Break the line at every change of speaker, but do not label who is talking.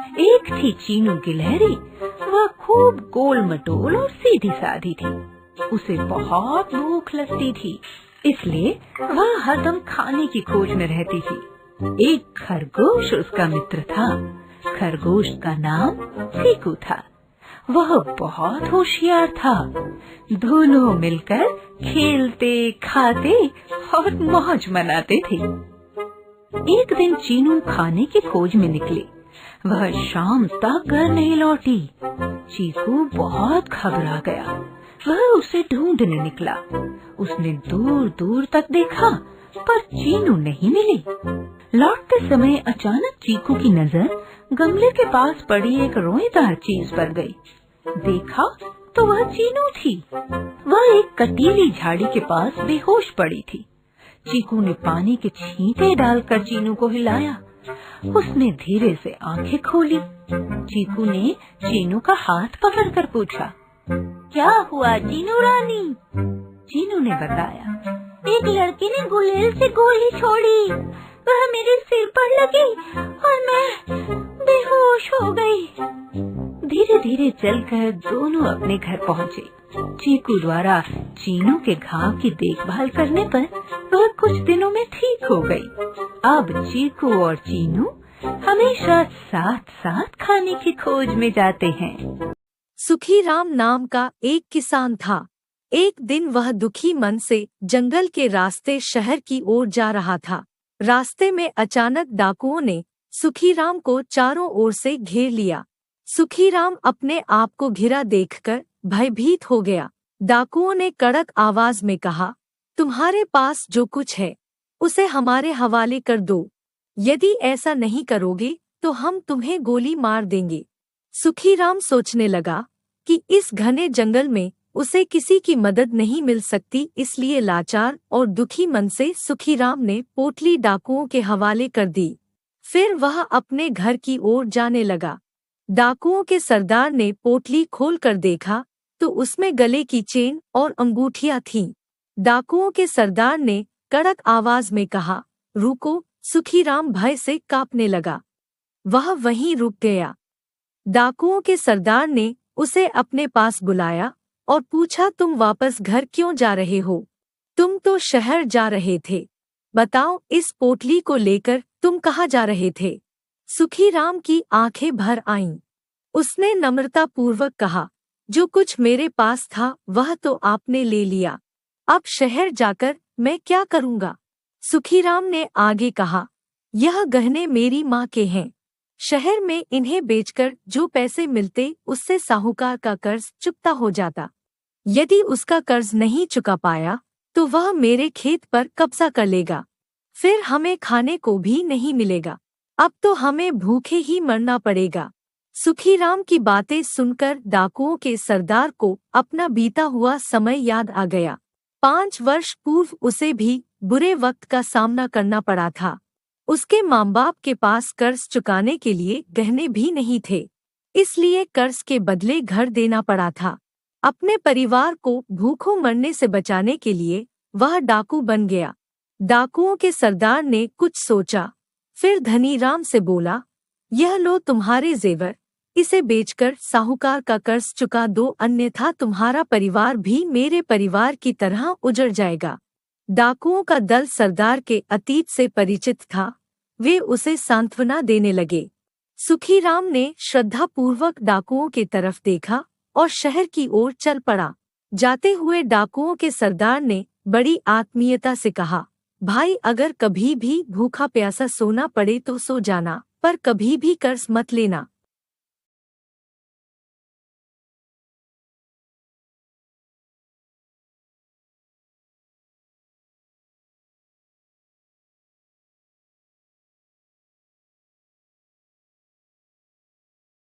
एक थी चीनू गिलहरी। वह खूब गोल मटोल और सीधी साधी थी। उसे बहुत भूख लगती थी, इसलिए वह हरदम खाने की खोज में रहती थी। एक खरगोश उसका मित्र था। खरगोश का नाम चीकू था। वह बहुत होशियार था। दोनों मिलकर खेलते, खाते और मौज मनाते थे। एक दिन चीनू खाने की खोज में निकली। वह शाम तक घर नहीं लौटी। चीकू बहुत घबरा गया। वह उसे ढूंढने निकला। उसने दूर दूर तक देखा, पर चीनू नहीं मिली। लौटते समय अचानक चीकू की नजर गमले के पास पड़ी एक रोएदार चीज पर गई। देखा तो वह चीनू थी। वह एक कटीली झाड़ी के पास बेहोश पड़ी थी। चीकू ने पानी के छींटे डालकर चीनू को हिलाया। उसने धीरे से आंखें खोली। चीकू ने चीनू का हाथ पकड़कर पूछा, क्या हुआ चीनू रानी? चीनू ने बताया, एक लड़के ने गुलेल से गोली छोड़ी। वह मेरे सिर पर लगी और मैं बेहोश हो गई। धीरे धीरे चलकर दोनों अपने घर पहुँचे। चीकू द्वारा चीनू के घाव की देखभाल करने पर वह कुछ दिनों में ठीक हो गई। अब चीकू और चीनू हमेशा साथ साथ खाने की खोज में जाते हैं।
सुखीराम नाम का एक किसान था। एक दिन वह दुखी मन से जंगल के रास्ते शहर की ओर जा रहा था। रास्ते में अचानक डाकुओं ने सुखीराम को चारों ओर से घेर लिया। सुखीराम अपने आप को घिरा देखकर भयभीत हो गया। डाकुओं ने कड़क आवाज में कहा, तुम्हारे पास जो कुछ है उसे हमारे हवाले कर दो। यदि ऐसा नहीं करोगे तो हम तुम्हें गोली मार देंगे। सुखीराम सोचने लगा कि इस घने जंगल में उसे किसी की मदद नहीं मिल सकती, इसलिए लाचार और दुखी मन से सुखीराम ने पोटली डाकुओं के हवाले कर दी। फिर वह अपने घर की ओर जाने लगा। डाकुओं के सरदार ने पोटली खोलकर देखा तो उसमें गले की चेन और अंगूठियां थीं। डाकुओं के सरदार ने कड़क आवाज में कहा, रुको। सुखीराम भय से कांपने लगा। वह वहीं रुक गया। डाकुओं के सरदार ने उसे अपने पास बुलाया और पूछा, तुम वापस घर क्यों जा रहे हो? तुम तो शहर जा रहे थे। बताओ, इस पोटली को लेकर तुम कहाँ जा रहे थे? सुखीराम की आंखें भर आईं। उसने नम्रतापूर्वक कहा, जो कुछ मेरे पास था वह तो आपने ले लिया। अब शहर जाकर मैं क्या करूँगा? सुखीराम ने आगे कहा, यह गहने मेरी माँ के हैं। शहर में इन्हें बेचकर जो पैसे मिलते उससे साहूकार का कर्ज चुकता हो जाता। यदि उसका कर्ज नहीं चुका पाया तो वह मेरे खेत पर कब्जा कर लेगा। फिर हमें खाने को भी नहीं मिलेगा। अब तो हमें भूखे ही मरना पड़ेगा। सुखीराम की बातें सुनकर डाकुओं के सरदार को अपना बीता हुआ समय याद आ गया। 5 वर्ष पूर्व उसे भी बुरे वक्त का सामना करना पड़ा था। उसके माँ बाप के पास कर्ज चुकाने के लिए गहने भी नहीं थे, इसलिए कर्ज के बदले घर देना पड़ा था। अपने परिवार को भूखों मरने से बचाने के लिए वह डाकू बन गया। डाकुओं के सरदार ने कुछ सोचा, फिर धनीराम से बोला, यह लो तुम्हारे जेवर, इसे बेचकर साहूकार का कर्ज चुका दो, अन्यथा तुम्हारा परिवार भी मेरे परिवार की तरह उजड़ जाएगा। डाकुओं का दल सरदार के अतीत से परिचित था। वे उसे सांत्वना देने लगे। सुखीराम ने श्रद्धापूर्वक डाकुओं की तरफ देखा और शहर की ओर चल पड़ा। जाते हुए डाकुओं के सरदार ने बड़ी आत्मीयता से कहा, भाई, अगर कभी भी भूखा प्यासा सोना पड़े तो सो जाना, पर कभी भी कर्ज मत लेना।